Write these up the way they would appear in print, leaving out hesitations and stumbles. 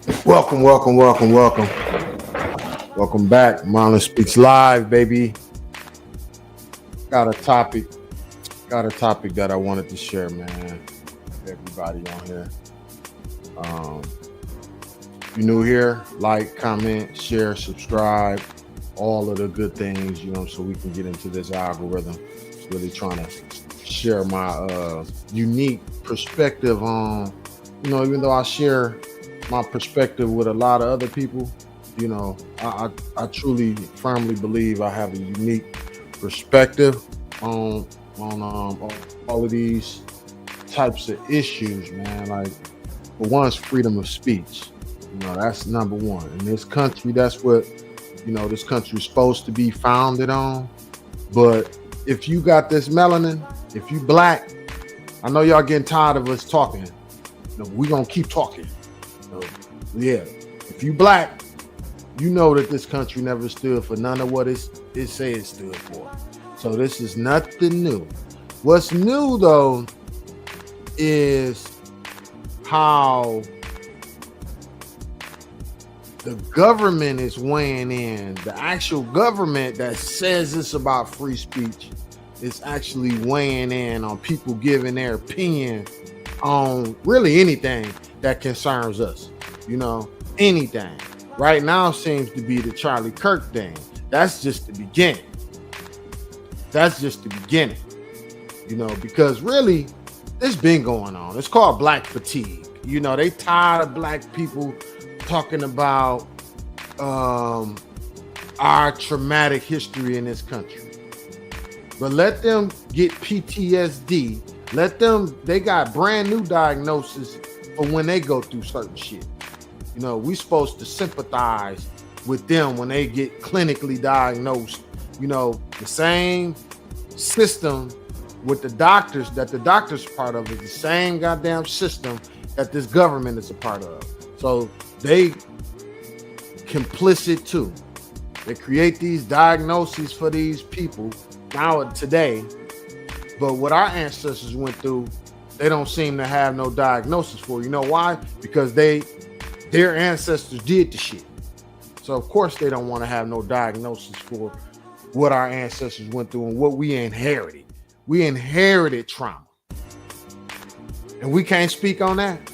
Welcome, welcome, welcome, welcome. Welcome back. Marlon Speaks Live, baby. Got a topic. Got a topic that I wanted to share, man. With everybody on here. If you're new here, like, comment, share, subscribe, all of the good things, so we can get into this algorithm. Really trying to share my unique perspective on, even though I share my perspective with a lot of other people, I truly firmly believe I have a unique perspective on all of these types of issues, man. Like, for one, is freedom of speech. That's number one. In this country, that's what this country is supposed to be founded on. But if you got this melanin, if you black, I know y'all getting tired of us talking. We're gonna keep talking. Yeah, if you black, you know that this country never stood for none of what it say it stood for. So this is nothing new. What's new though is how the government is weighing in. The actual government that says it's about free speech is actually weighing in on people giving their opinion on really anything that concerns us. Anything. Right now seems to be the Charlie Kirk thing. That's just the beginning. Because really, it's been going on. It's called black fatigue. They tired of black people talking about our traumatic history in this country. But let them get PTSD. They got brand new diagnosis for when they go through certain shit. We supposed to sympathize with them when they get clinically diagnosed. The same system with the doctors that the doctors are part of is the same goddamn system that this government is a part of. So they complicit too. They create these diagnoses for these people now today. But what our ancestors went through, they don't seem to have no diagnosis for. You know why? Because their ancestors did the shit. So of course they don't want to have no diagnosis for what our ancestors went through and what we inherited. We inherited trauma. And we can't speak on that.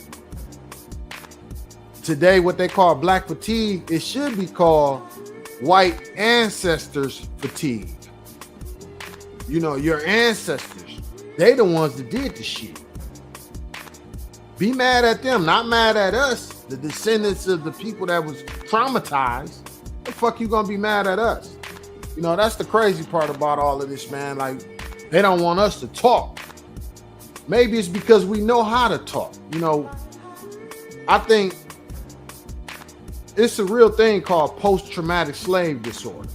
Today, what they call black fatigue, it should be called white ancestors fatigue. Your ancestors, they the ones that did the shit. Be mad at them, not mad at us, the descendants of the people that was traumatized. The fuck you gonna be mad at us? That's the crazy part about all of this, man. Like, they don't want us to talk. Maybe it's because we know how to talk. I think it's a real thing called post-traumatic slave disorder.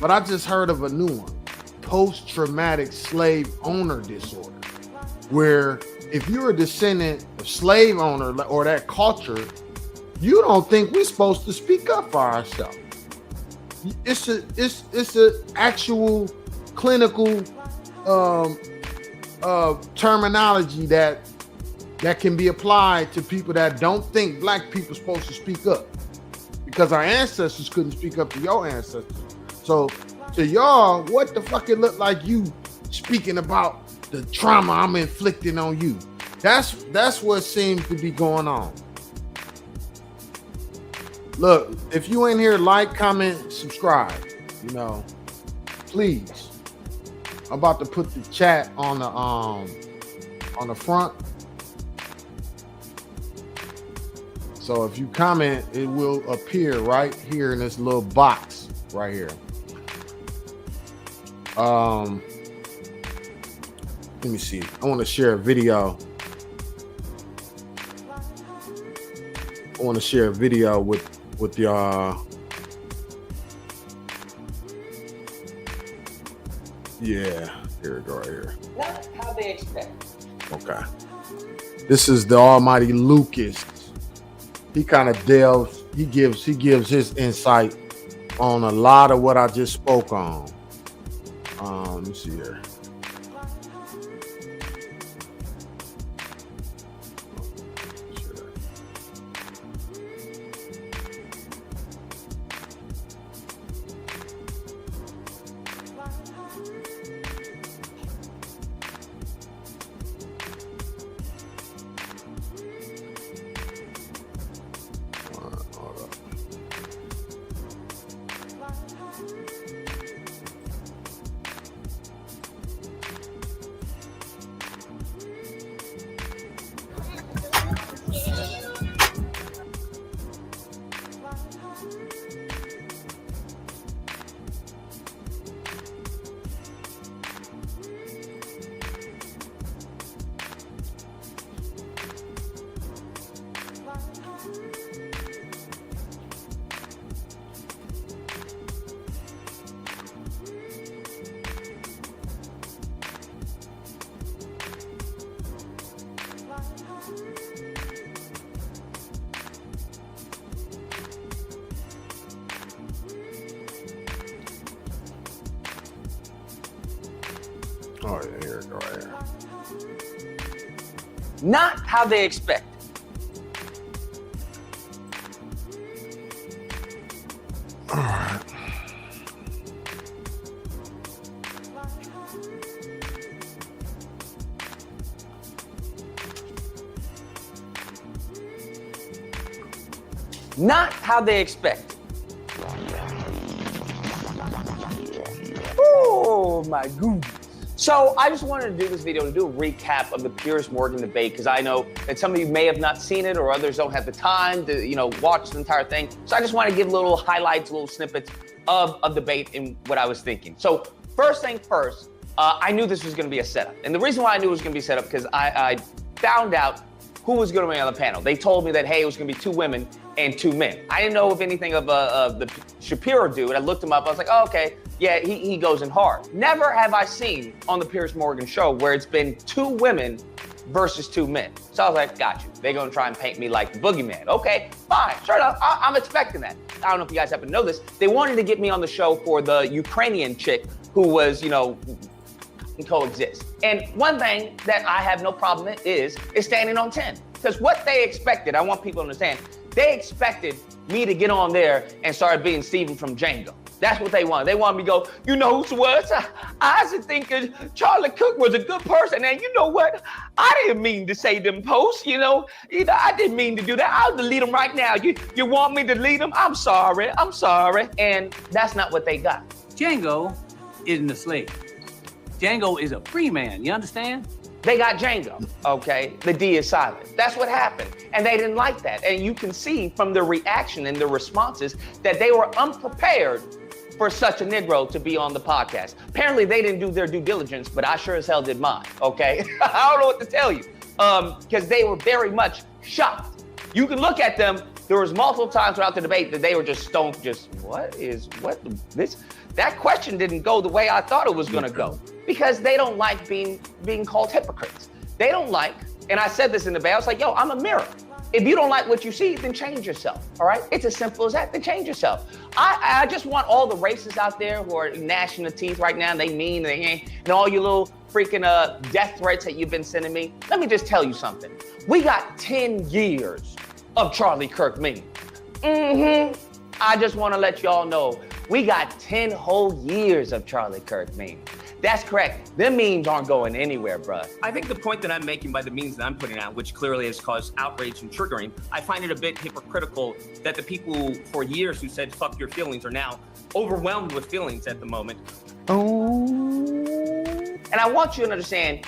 But I just heard of a new one, post-traumatic slave owner disorder, where if you're a descendant of slave owner or that culture, you don't think we're supposed to speak up for ourselves. It's a actual clinical terminology that can be applied to people that don't think black people are supposed to speak up, because our ancestors couldn't speak up to your ancestors. So to y'all, what the fuck it look like you speaking about the trauma I'm inflicting on you? That's what seems to be going on. Look, if you in here, like, comment, subscribe. Please. I'm about to put the chat on the front. So if you comment, it will appear right here in this little box right here. Let me see. I want to share a video. With y'all. Yeah, here we go right here. Not how they expect. Okay. This is the Almighty Lucas. He kind of delves, he gives his insight on a lot of what I just spoke on. Let me see here. Oh, yeah, here we go right here. Not how they expect. All right. Not how they expect. Oh my goodness. So I just wanted to do this video to do a recap of the Piers Morgan debate, because I know that some of you may have not seen it or others don't have the time to, watch the entire thing. So I just want to give little highlights, little snippets of debate and what I was thinking. So first thing first, I knew this was going to be a setup. And the reason why I knew it was going to be a setup, because I found out who was going to be on the panel. They told me that, hey, it was going to be 2 women and 2 men. I didn't know of anything of the Shapiro dude. I looked him up. I was like, oh, okay, yeah, he goes in hard. Never have I seen on the Piers Morgan show where it's been 2 women versus 2 men. So I was like, got you. They're going to try and paint me like the boogeyman. Okay, fine, sure enough. I'm expecting that. I don't know if you guys happen to know this. They wanted to get me on the show for the Ukrainian chick who was, coexist. And one thing that I have no problem with is standing on 10. Because what they expected, I want people to understand, they expected me to get on there and start being Steven from Django. That's what they wanted. They wanted me to go, you know who was? I was thinking Charlie Kirk was a good person. And you know what? I didn't mean to say them posts, I didn't mean to do that. I'll delete them right now. You want me to delete them? I'm sorry. And that's not what they got. Django isn't a slave. Django is a free man, you understand? They got Django, okay? The D is silent. That's what happened. And they didn't like that. And you can see from the reaction and the responses that they were unprepared for such a Negro to be on the podcast. Apparently they didn't do their due diligence, but I sure as hell did mine, okay? I don't know what to tell you, because they were very much shocked. You can look at them. There was multiple times throughout the debate that they were just stoned, that question didn't go the way I thought it was gonna go, because they don't like being called hypocrites. They don't like, and I said this in the debate, I was like, yo, I'm a mirror. If you don't like what you see, then change yourself, all right? It's as simple as that, then change yourself. I just want all the racists out there who are gnashing their teeth right now, they mean, they ain't, and all you little freaking death threats that you've been sending me. Let me just tell you something. We got 10 years of Charlie Kirk memes. I just wanna let y'all know, we got 10 whole years of Charlie Kirk memes. That's correct. Them memes aren't going anywhere, bruh. I think the point that I'm making by the memes that I'm putting out, which clearly has caused outrage and triggering, I find it a bit hypocritical that the people for years who said fuck your feelings are now overwhelmed with feelings at the moment. Oh. And I want you to understand.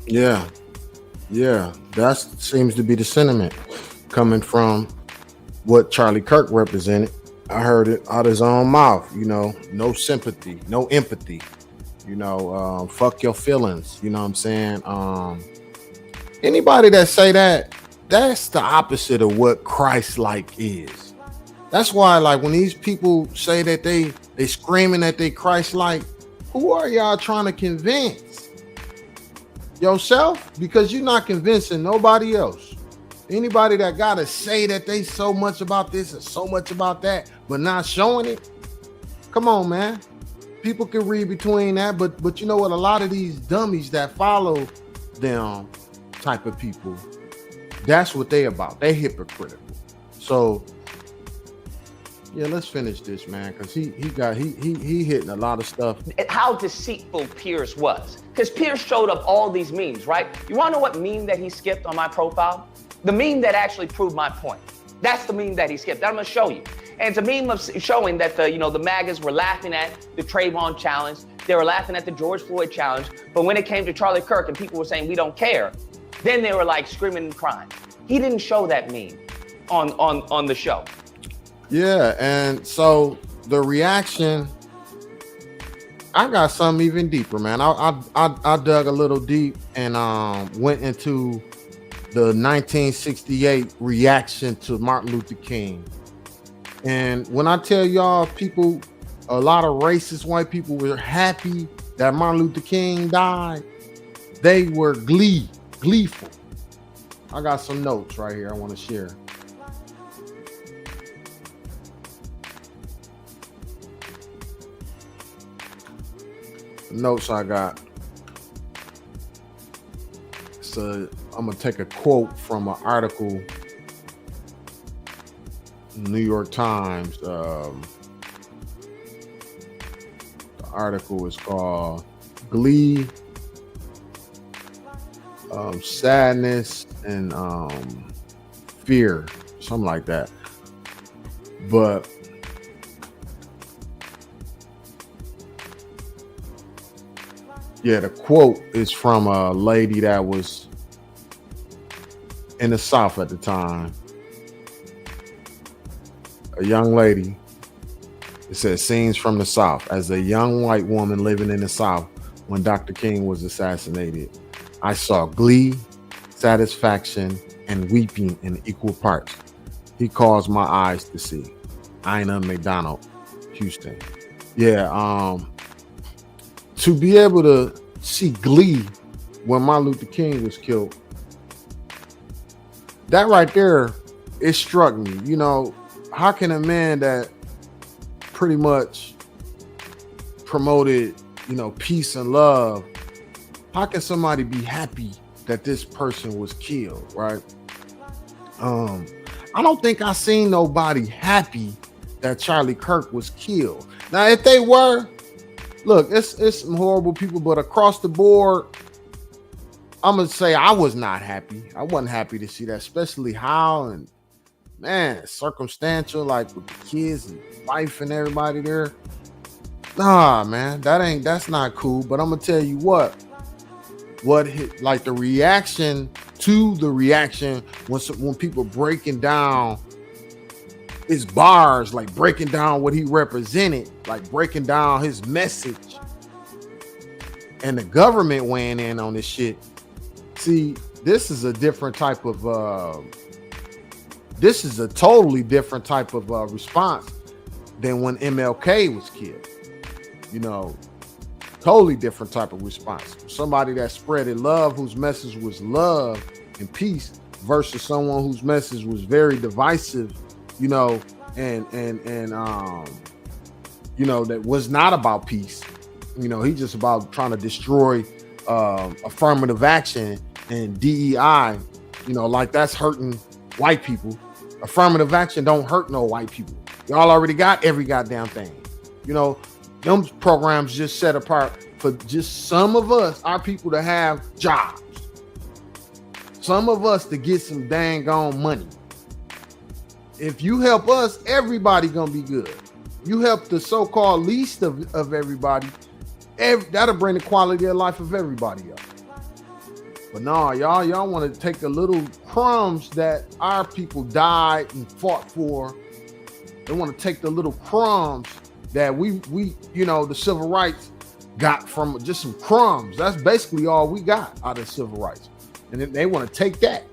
Yeah, that seems to be the sentiment coming from what Charlie Kirk represented. I heard it out of his own mouth, no sympathy, no empathy, fuck your feelings, you know what I'm saying? Anybody that say that, that's the opposite of what Christ-like is. That's why, like, when these people say that they screaming that they Christ-like, who are y'all trying to convince? Yourself? Because you're not convincing nobody else. Anybody that gotta say that they so much about this and so much about that, but not showing it. Come on, man. People can read between that, but you know what? A lot of these dummies that follow them type of people, that's what they about. They hypocritical. So yeah, let's finish this, man, because he hitting a lot of stuff. How deceitful Piers was. Because Piers showed up all these memes, right? You wanna know what meme that he skipped on my profile? The meme that actually proved my point. That's the meme that he skipped. I'm gonna show you. And it's a meme of showing that the MAGAs were laughing at the Trayvon challenge. They were laughing at the George Floyd challenge. But when it came to Charlie Kirk and people were saying, we don't care, then they were like screaming and crying. He didn't show that meme on the show. Yeah, and so the reaction, I got something even deeper, man. I dug a little deep and went into the 1968 reaction to Martin Luther King. And when I tell y'all, people, a lot of racist white people were happy that Martin Luther King died. They were gleeful. I got some notes right here I want to share. The notes I got. I'm gonna take a quote from an article in the New York Times. The article is called Glee, Sadness, and Fear, something like that. But yeah, the quote is from a lady that was in the South at the time. A young lady. It says, scenes from the South. As a young white woman living in the South when Dr. King was assassinated, I saw glee, satisfaction, and weeping in equal parts. He caused my eyes to see. Ina McDonald, Houston. Yeah, to be able to see glee when Martin Luther King was killed, that right there, it struck me. You know, how can a man that pretty much promoted, you know, peace and love, how can somebody be happy that this person was killed, right? I don't think I seen nobody happy that Charlie Kirk was killed. Now, if they were, look, it's some horrible people, but across the board, I'm gonna say I was not happy. I wasn't happy to see that, especially how, and man, circumstantial, like with the kids and wife and everybody there. Nah, man, that's not cool. But I'm gonna tell you what hit, like the reaction to the reaction when people breaking down his bars, like breaking down what he represented, like breaking down his message, and the government weighing in on this shit. See, this is a different type of this is a totally different type of response than when MLK was killed. You know, totally different type of response. Somebody that spreaded love, whose message was love and peace, versus someone whose message was very divisive, you know, and you know, that was not about peace. You know, he just about trying to destroy affirmative action and DEI. You know, like that's hurting white people. Affirmative action don't hurt no white people. Y'all already got every goddamn thing. You know, them programs just set apart for just some of us, our people, to have jobs. Some of us to get some dang on money. If you help us, everybody gonna be good. You help the so-called least of everybody, that'll bring the quality of life of everybody up. But no, y'all want to take the little crumbs that our people died and fought for. They want to take the little crumbs that we you know, the civil rights got from just some crumbs. That's basically all we got out of civil rights. And then they want to take that.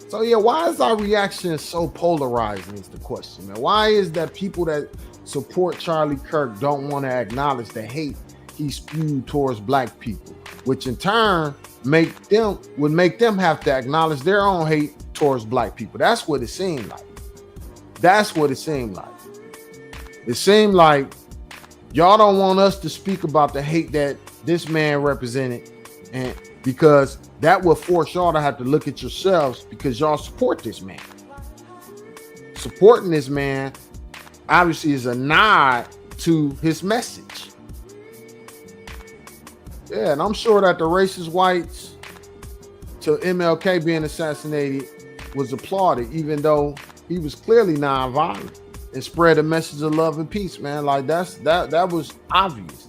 So yeah, why is our reaction so polarizing is the question, man. Why is that people that support Charlie Kirk don't want to acknowledge the hate he spewed towards black people, which in turn would make them have to acknowledge their own hate towards black people? That's what it seemed like. That's what it seemed like. It seemed like y'all don't want us to speak about the hate that this man represented, and because that will force y'all to have to look at yourselves, because y'all support this man. Supporting this man obviously is a nod to his message. Yeah, and I'm sure that the racist whites to MLK being assassinated was applauded, even though he was clearly nonviolent and spread a message of love and peace, man. Like that was obvious.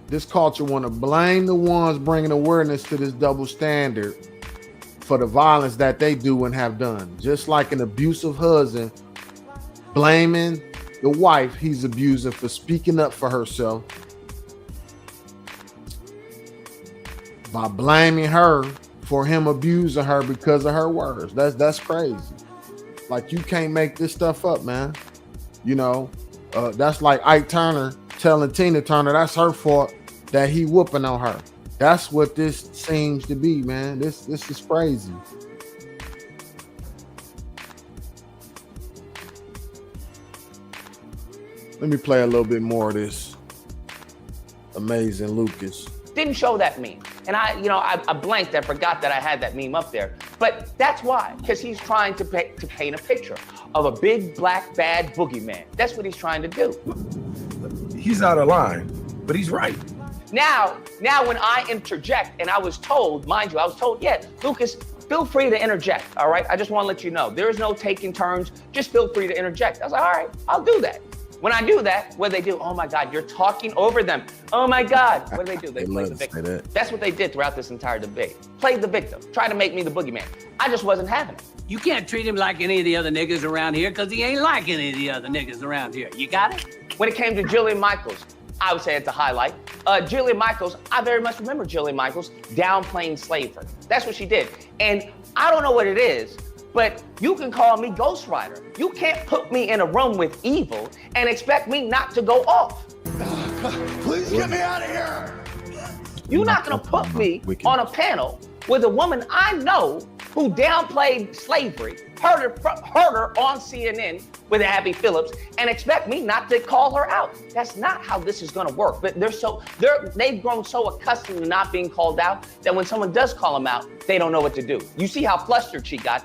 This culture want to blame the ones bringing awareness to this double standard for the violence that they do and have done. Just like an abusive husband blaming the wife he's abusing for speaking up for herself, by blaming her for him abusing her because of her words. That's crazy. Like, you can't make this stuff up, man. You know, that's like Ike Turner telling Tina Turner that's her fault that he whooping on her. That's what this seems to be, man. This is crazy. Let me play a little bit more of this. Amazing Lucas. Didn't show that meme. And I blanked, I forgot that I had that meme up there. But that's why, because he's trying to paint a picture of a big, black, bad boogeyman. That's what he's trying to do. He's out of line, but he's right. Now when I interject, and I was told, mind you, I was told, yeah, Lucas, feel free to interject, all right? I just want to let you know, there is no taking turns, just feel free to interject. I was like, all right, I'll do that. When I do that, what do they do? Oh my God, you're talking over them. Oh my God, what do they do? They play the victim. That's what they did throughout this entire debate. Played the victim, tried to make me the boogeyman. I just wasn't having it. You can't treat him like any of the other niggas around here because he ain't like any of the other niggas around here. You got it? When it came to Jillian Michaels, I would say it's a highlight. Jillian Michaels, I very much remember Jillian Michaels downplaying slavery. That's what she did. And I don't know what it is, but you can call me Ghost Rider. You can't put me in a room with evil and expect me not to go off. Please get me out of here. You're not gonna put me on a panel with a woman I know who downplayed slavery, heard her on CNN with Abby Phillips, and expect me not to call her out. That's not how this is gonna work. But they've grown so accustomed to not being called out that when someone does call them out, they don't know what to do. You see how flustered she got.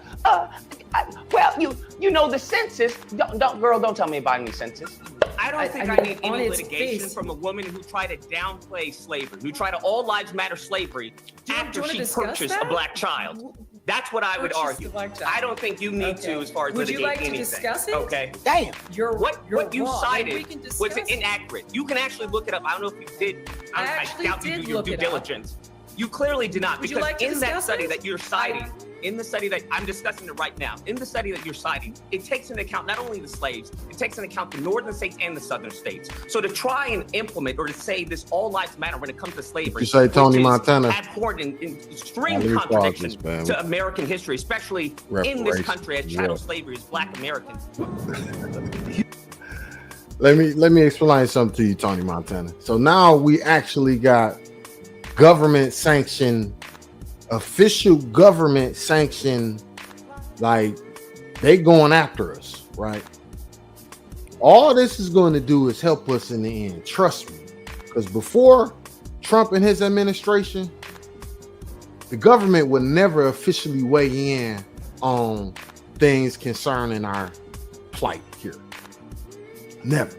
Well, you know the census. Don't tell me about any census. I don't think I need any litigation from a woman who tried to downplay slavery, who tried to all lives matter slavery after she purchased a black child. That's what I would argue. I don't think you need to as far as litigate anything. Would you like to discuss it? Okay. Damn. What you cited was inaccurate. You can actually look it up. I don't know if you did. I doubt you do your due diligence. You clearly did not, because in that study that you're citing, in the study that I'm discussing it right now, in the study that you're citing, it takes into account not only the slaves, it takes into account the northern states and the southern states. So to try and implement or to say this all lives matter when it comes to slavery, you say Tony Montana, abhorrent in extreme contradiction to American history, especially in this country as chattel slavery is Black Americans. Let me explain something to you, Tony Montana. So now we actually got government sanctioned, official government sanctioned, like they going after us, right? All this is going to do is help us in the end. Trust me. Because before Trump and his administration, the government would never officially weigh in on things concerning our plight here. Never.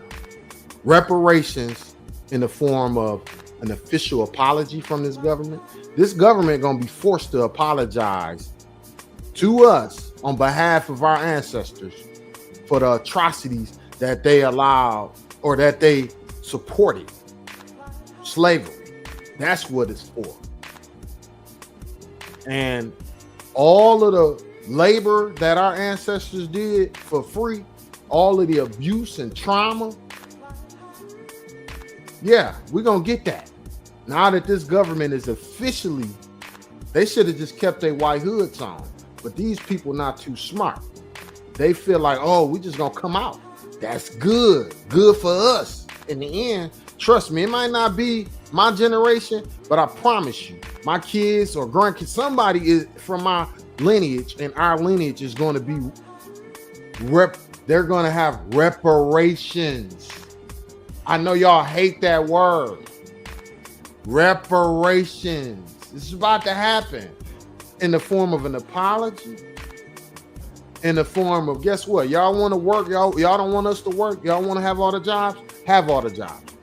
Reparations in the form of an official apology from this government. This government gonna be forced to apologize to us on behalf of our ancestors for the atrocities that they allowed or that they supported. Slavery. That's what it's for. And all of the labor that our ancestors did for free, all of the abuse and trauma, yeah, we're gonna get that. Now that this government is officially, they should have just kept their white hoods on. But these people not too smart. They feel like, oh, we just gonna come out. That's good. Good for us. In the end, trust me, it might not be my generation, but I promise you, my kids or grandkids, somebody is from my lineage, and our lineage is going to be they're going to have reparations. I know y'all hate that word. Reparations. This is about to happen in the form of an apology, in the form of, guess what? Y'all want to work. Y'all don't want us to work. Y'all want to have all the jobs. Have all the jobs.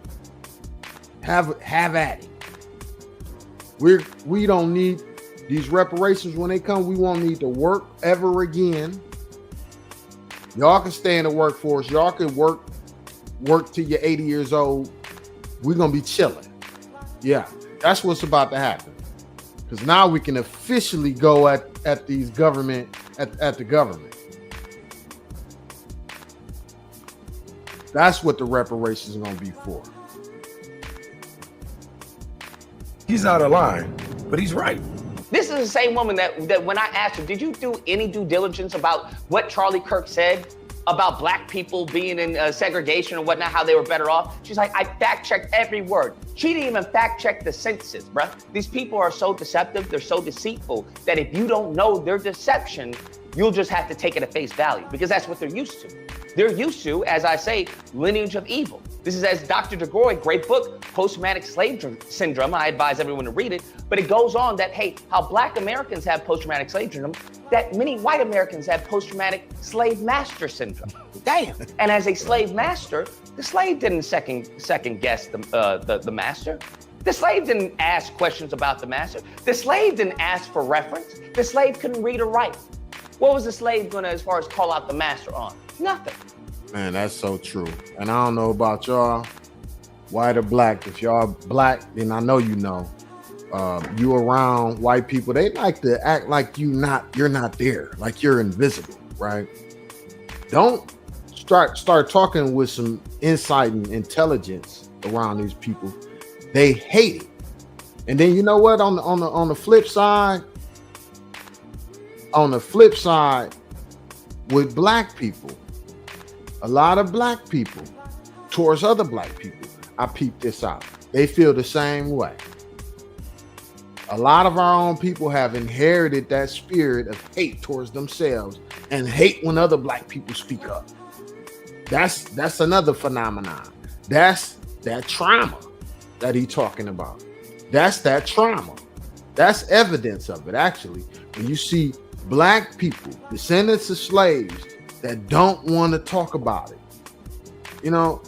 Have at it. We don't need these reparations. When they come, we won't need to work ever again. Y'all can stay in the workforce. Y'all can work till you're 80 years old. We're gonna be chilling. Yeah, that's what's about to happen. Because now we can officially go at these government at the government. That's what the reparations are gonna be for. He's out of line, but he's right. This is the same woman that when I asked her, did you do any due diligence about what Charlie Kirk said? about black people being in segregation and whatnot, how they were better off. She's like, I fact-checked every word. She didn't even fact-check the census, bruh. These people are so deceptive, they're so deceitful, that if you don't know their deception, you'll just have to take it at face value, because that's what they're used to. They're used to, as I say, lineage of evil. This is, as Dr. DeGroy, great book, Post-Traumatic Slave Syndrome. I advise everyone to read it. But it goes on that, hey, how black Americans have post-traumatic slave syndrome, that many white Americans have post-traumatic slave master syndrome. Damn. And as a slave master, the slave didn't second guess the master. The slave didn't ask questions about the master. The slave didn't ask for reference. The slave couldn't read or write. What was the slave gonna, as far as call out the master on? Nothing. Man, that's so true. And I don't know about y'all, white or black. If y'all black, then I know you know. You around white people, they like to act like you're not there, like you're invisible, right? Don't start talking with some insight and intelligence around these people. They hate it. And then you know what? On the flip side, with black people, a lot of black people towards other black people, I peeped this out. They feel the same way. A lot of our own people have inherited that spirit of hate towards themselves and hate when other black people speak up. That's another phenomenon. That's that trauma that he's talking about. That's that trauma. That's evidence of it, actually. When you see black people, descendants of slaves, that don't want to talk about it. You know,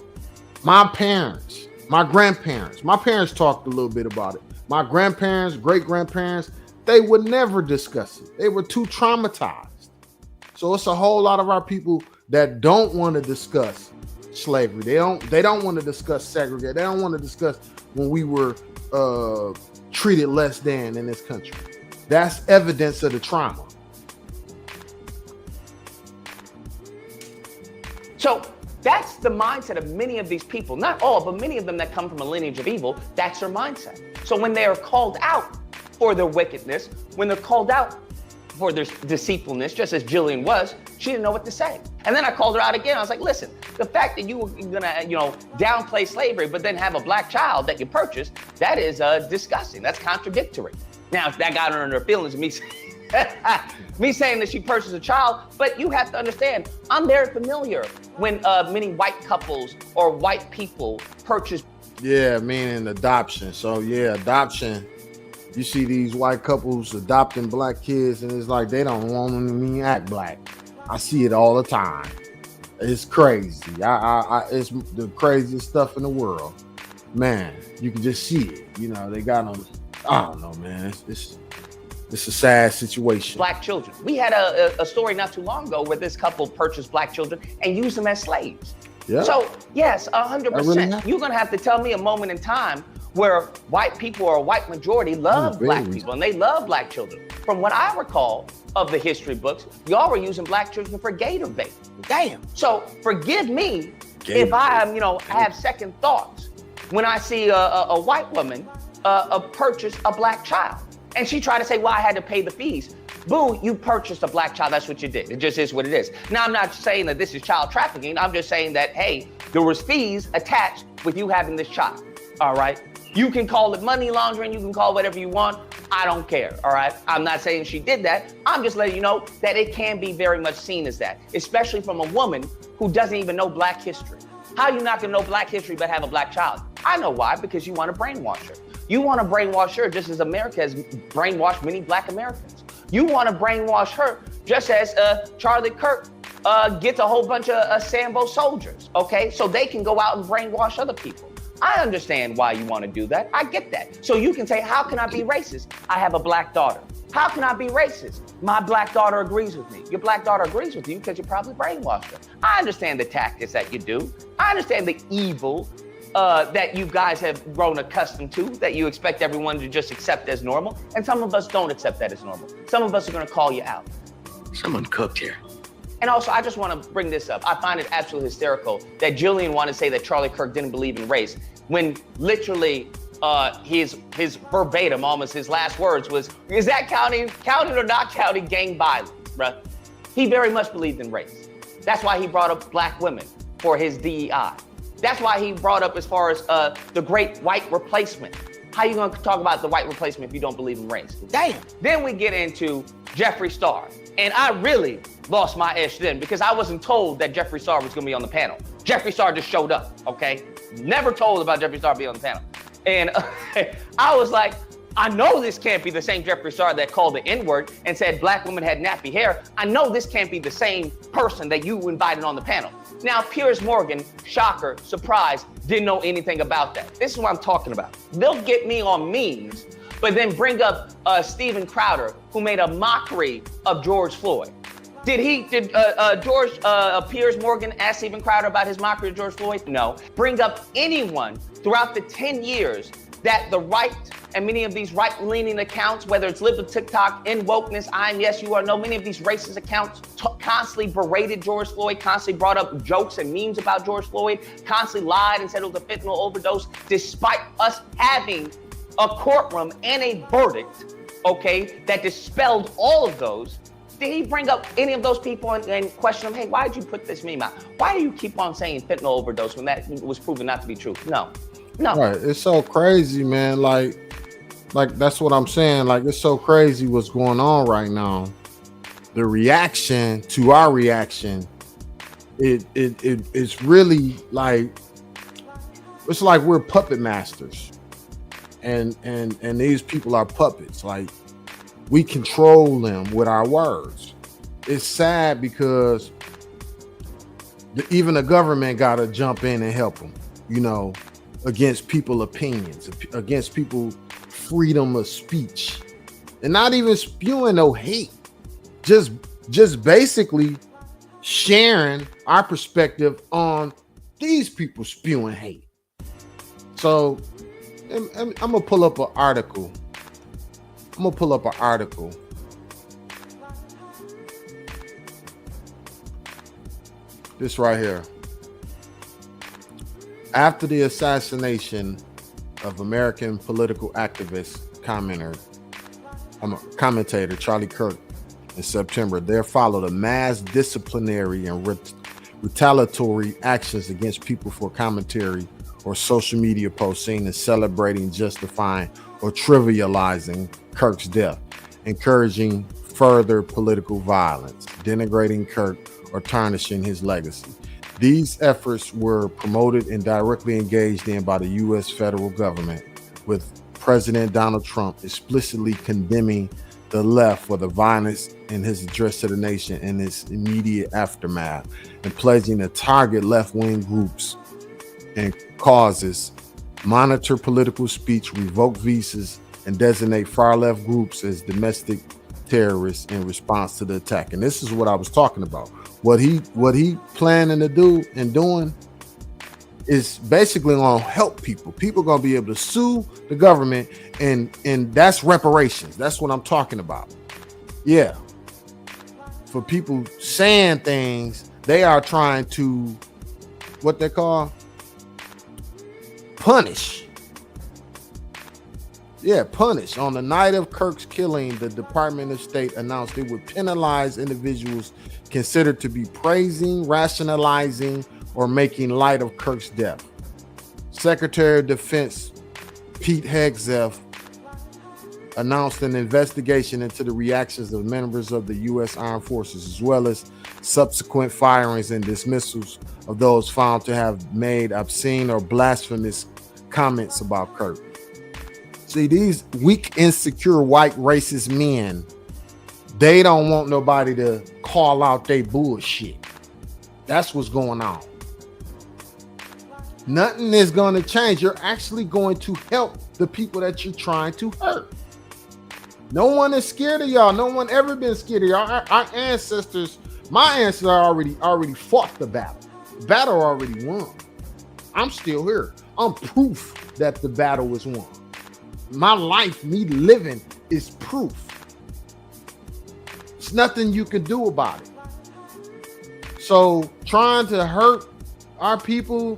my parents, my grandparents, my parents talked a little bit about it. My grandparents, great-grandparents, they would never discuss it. They were too traumatized. So it's a whole lot of our people that don't want to discuss slavery. They don't want to discuss segregation. They don't want to discuss when we were treated less than in this country. That's evidence of the trauma. So that's the mindset of many of these people, not all, but many of them that come from a lineage of evil. That's their mindset. So when they are called out for their wickedness, when they're called out for their deceitfulness, just as Jillian was, she didn't know what to say. And then I called her out again. I was like, listen, the fact that you were gonna, downplay slavery, but then have a black child that you purchased, that is disgusting. That's contradictory. Now, if that got her in her feelings, me saying that she purchased a child, but you have to understand, I'm very familiar when many white couples or white people purchase. Yeah, meaning adoption. So yeah, adoption. You see these white couples adopting black kids, and it's like they don't want them to act black. I see it all the time. It's crazy. It's the craziest stuff in the world. Man, you can just see it. They got them. I don't know, man. It's a sad situation. Black children. We had a story not too long ago where this couple purchased black children and used them as slaves. Yeah. So yes, 100%. Really you're gonna have to tell me a moment in time where white people or a white majority love black people and they love black children. From what I recall of the history books, y'all were using black children for gator bait. Damn. So forgive me if I am, have second thoughts when I see a white woman purchase a black child. And she tried to say, well, I had to pay the fees. Boo, you purchased a black child. That's what you did. It just is what it is. Now, I'm not saying that this is child trafficking. I'm just saying that, hey, there was fees attached with you having this child. All right. You can call it money laundering. You can call it whatever you want. I don't care. All right. I'm not saying she did that. I'm just letting you know that it can be very much seen as that, especially from a woman who doesn't even know black history. How are you not going to know black history but have a black child? I know why, because you want to brainwash her. You want to brainwash her just as America has brainwashed many black Americans. You want to brainwash her just as Charlie Kirk gets a whole bunch of Sambo soldiers, okay? So they can go out and brainwash other people. I understand why you want to do that. I get that. So you can say, how can I be racist? I have a black daughter. How can I be racist? My black daughter agrees with me. Your black daughter agrees with you because you probably brainwashed her. I understand the tactics that you do. I understand the evil that you guys have grown accustomed to, that you expect everyone to just accept as normal. And some of us don't accept that as normal. Some of us are going to call you out. Someone cooked here. And also, I just want to bring this up. I find it absolutely hysterical that Jillian wanted to say that Charlie Kirk didn't believe in race, when literally his verbatim, almost his last words was, is that counting or not counting gang violence, bruh? He very much believed in race. That's why he brought up black women for his DEI. That's why he brought up as far as the great white replacement. How you gonna talk about the white replacement if you don't believe in race? Damn. Then we get into Jeffree Star. And I really lost my edge then because I wasn't told that Jeffree Star was gonna be on the panel. Jeffree Star just showed up, okay? Never told about Jeffree Star being on the panel. And I was like, I know this can't be the same Jeffree Star that called the N-word and said black women had nappy hair. I know this can't be the same person that you invited on the panel. Now, Piers Morgan, shocker, surprise, didn't know anything about that. This is what I'm talking about. They'll get me on memes, but then bring up Steven Crowder, who made a mockery of George Floyd. Did Piers Morgan ask Steven Crowder about his mockery of George Floyd? No. Bring up anyone throughout the 10 years that the right and many of these right-leaning accounts, whether it's Live with TikTok, In Wokeness, I'm Yes, You Are No, many of these racist accounts constantly berated George Floyd, constantly brought up jokes and memes about George Floyd, constantly lied and said it was a fentanyl overdose, despite us having a courtroom and a verdict, okay, that dispelled all of those. Did he bring up any of those people and question them, hey, why did you put this meme out? Why do you keep on saying fentanyl overdose when that was proven not to be true? No. Right, it's so crazy, man. Like that's what I'm saying. Like, it's so crazy what's going on right now. The reaction to our reaction, it's really like, it's like we're puppet masters, and these people are puppets. Like, we control them with our words. It's sad because even the government got to jump in and help them, you know, against people's opinions, against people's freedom of speech, and not even spewing no hate, just basically sharing our perspective on these people spewing hate. So I'm gonna pull up an article. This right here. After the assassination of American political activist, commentator Charlie Kirk in September, there followed a mass disciplinary and retaliatory actions against people for commentary or social media posts seen as celebrating, justifying, or trivializing Kirk's death, encouraging further political violence, denigrating Kirk, or tarnishing his legacy. These efforts were promoted and directly engaged in by the U.S. federal government, with President Donald Trump explicitly condemning the left for the violence in his address to the nation in its immediate aftermath, and pledging to target left-wing groups and causes, monitor political speech, revoke visas, and designate far-left groups as domestic terrorists in response to the attack. And this is what I was talking about. What he planning to do and doing is basically gonna help people. People gonna be able to sue the government, and that's reparations. That's what I'm talking about. Yeah. For people saying things, they are trying to, what they call, punish. Yeah, punish. On the night of Kirk's killing, the Department of State announced it would penalize individuals considered to be praising, rationalizing, or making light of Kirk's death. Secretary of Defense Pete Hegseth announced an investigation into the reactions of members of the U.S. Armed Forces, as well as subsequent firings and dismissals of those found to have made obscene or blasphemous comments about Kirk. See, these weak, insecure, white, racist men, they don't want nobody to call out their bullshit. That's what's going on. Nothing is going to change. You're actually going to help the people that you're trying to hurt. No one is scared of y'all. No one ever been scared of y'all. Our ancestors, my ancestors already fought the battle. The battle already won. I'm still here. I'm proof that the battle was won. My life, me living, is proof. It's nothing you can do about it. So trying to hurt our people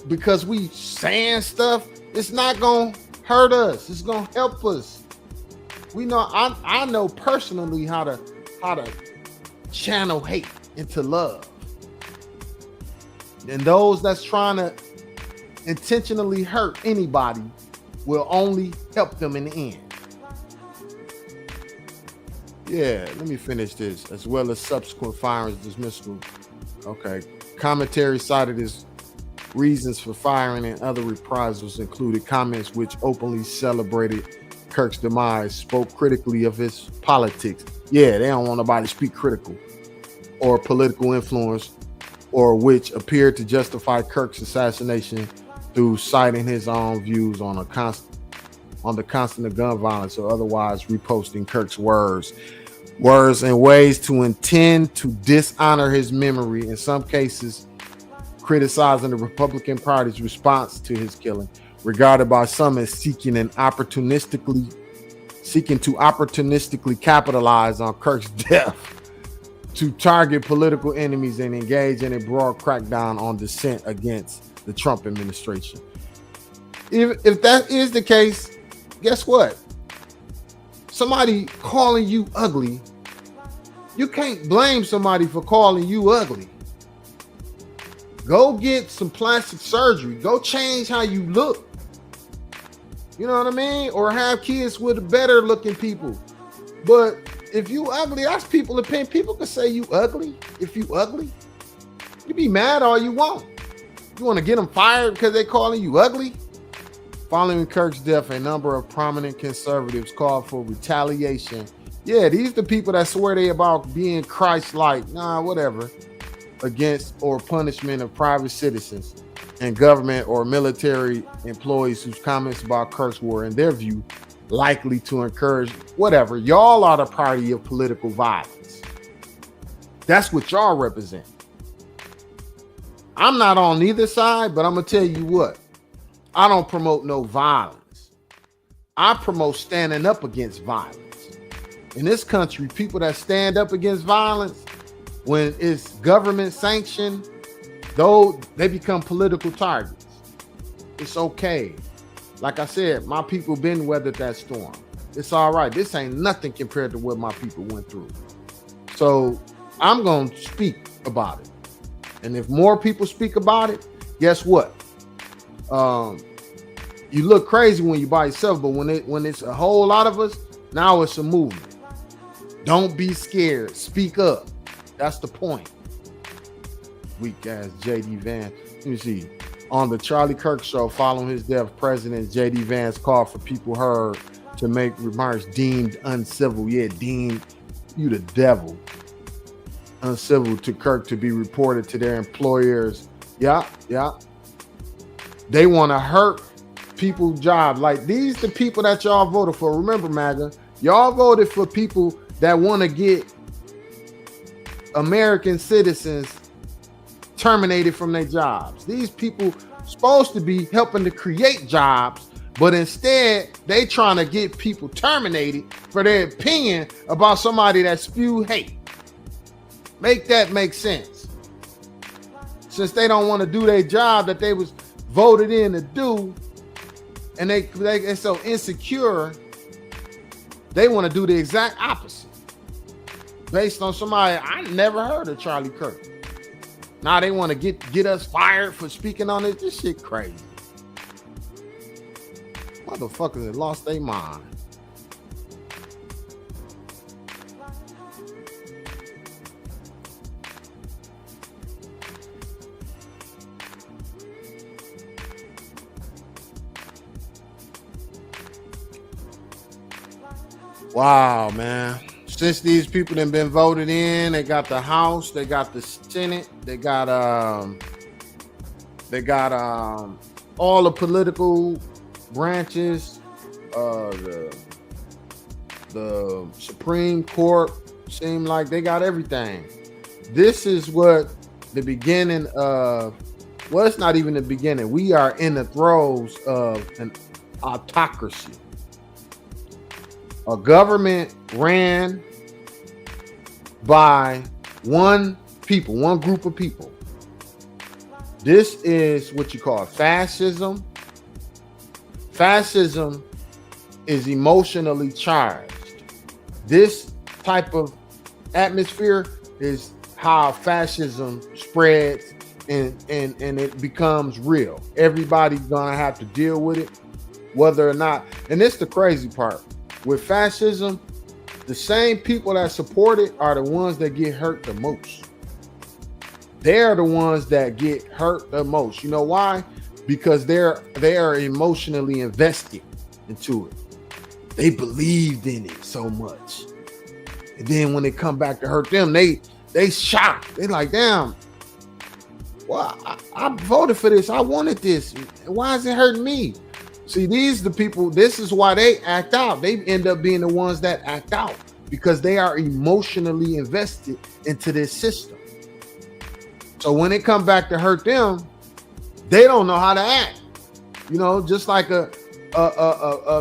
because we saying stuff, it's not gonna hurt us. It's gonna help us. We know. I know personally how to channel hate into love. And those that's trying to intentionally hurt anybody will only help them in the end. Yeah, let me finish this. As well as subsequent firings dismissal. Okay. Commentary cited as reasons for firing and other reprisals included comments which openly celebrated Kirk's demise, spoke critically of his politics. Yeah, they don't want nobody to speak critical or political influence, or which appeared to justify Kirk's assassination through citing his own views on the constant of gun violence, or otherwise reposting Kirk's words and ways to intend to dishonor his memory, in some cases criticizing the Republican Party's response to his killing, regarded by some as seeking to opportunistically capitalize on Kirk's death to target political enemies and engage in a broad crackdown on dissent against the Trump administration. If that is the case, guess what? Somebody calling you ugly, you can't blame somebody for calling you ugly. Go get some plastic surgery. Go change how you look. You know what I mean? Or have kids with better looking people. But if you ugly, that's people's opinion. People can say you ugly. If you ugly, you be mad all you want. You want to get them fired because they calling you ugly? Following Kirk's death, a number of prominent conservatives called for retaliation. Yeah, these the people that swear they about being Christ-like. Nah, whatever. Against or punishment of private citizens and government or military employees whose comments about Kirk were, in their view, likely to encourage whatever. Y'all are the party of political violence. That's what y'all represent. I'm not on either side, but I'm gonna tell you what. I don't promote no violence. I promote standing up against violence. In this country, people that stand up against violence, when it's government sanctioned, though, they become political targets. It's okay. Like I said, my people been weathered that storm. It's all right. This ain't nothing compared to what my people went through. So I'm going to speak about it. And if more people speak about it, guess what? You look crazy when you by yourself, but when it's a whole lot of us, now it's a movement. Don't be scared. Speak up. That's the point. Weak ass JD Vance. Let me see. On the Charlie Kirk show, following his death, President JD Vance called for people heard to make remarks deemed uncivil. Yeah, deemed you the devil. Uncivil to Kirk to be reported to their employers. Yeah. They want to hurt people's jobs. Like these the people that y'all voted for. Remember, MAGA, y'all voted for people that want to get American citizens terminated from their jobs. These people supposed to be helping to create jobs, but instead they trying to get people terminated for their opinion about somebody that spew hate. Make that make sense. Since they don't want to do their job that they was voted in to do, and they're so insecure, they want to do the exact opposite. Based on somebody I never heard of, Charlie Kirk. Now they want to get us fired for speaking on it. This shit crazy. Motherfuckers have lost their mind. Wow, man. Since these people have been voted in, they got the House, they got the Senate, they got all the political branches, the Supreme Court, seem like they got everything. This is what the beginning of, well, it's not even the beginning. We are in the throes of an autocracy. A government ran by one group of people. This is what you call fascism. Fascism is emotionally charged. This type of atmosphere is how fascism spreads and it becomes real. Everybody's gonna have to deal with it, whether or not. And it's the crazy part with fascism. The same people that support it are the ones that get hurt the most. They're the ones that get hurt the most. You know why? Because they are emotionally invested into it. They believed in it so much. And then when they come back to hurt them, they shocked. They like, damn, well, I voted for this. I wanted this. Why is it hurting me? See, these the people, this is why they act out. They end up being the ones that act out because they are emotionally invested into this system. So when it come back to hurt them, they don't know how to act. You know, just like a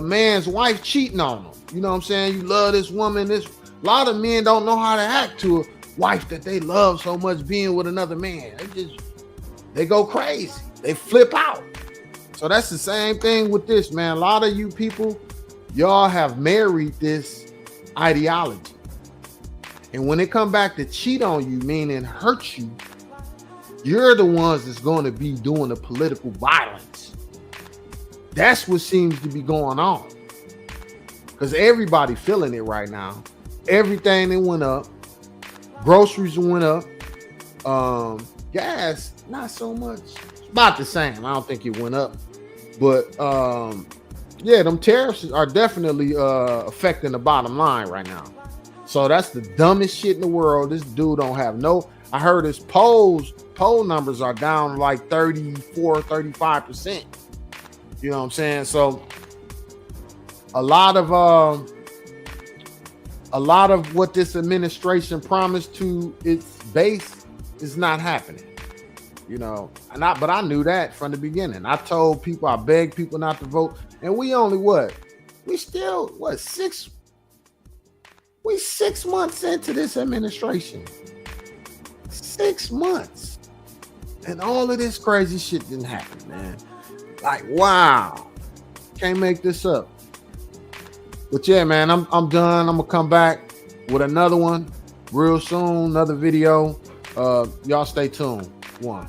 man's wife cheating on him. You know what I'm saying? You love this woman. A lot of men don't know how to act to a wife that they love so much being with another man. They go crazy. They flip out. So that's the same thing with this, man. A lot of you people, y'all have married this ideology. And when it come back to cheat on you, meaning hurt you, you're the ones that's going to be doing the political violence. That's what seems to be going on. Because everybody feeling it right now. Everything that went up. Groceries went up. Gas, not so much. It's about the same. I don't think it went up. But yeah, them tariffs are definitely affecting the bottom line right now. So that's the dumbest shit in the world. This dude don't have no. I heard his poll numbers are down like 34, 35%. You know what I'm saying? So a lot of what this administration promised to its base is not happening. You know, but I knew that from the beginning. I told people, I begged people not to vote, and we only we 6 months into this administration. 6 months, and all of this crazy shit didn't happen, man. Like, wow, can't make this up. But yeah, man, I'm done. I'm gonna come back with another one real soon, another video. Y'all stay tuned. One.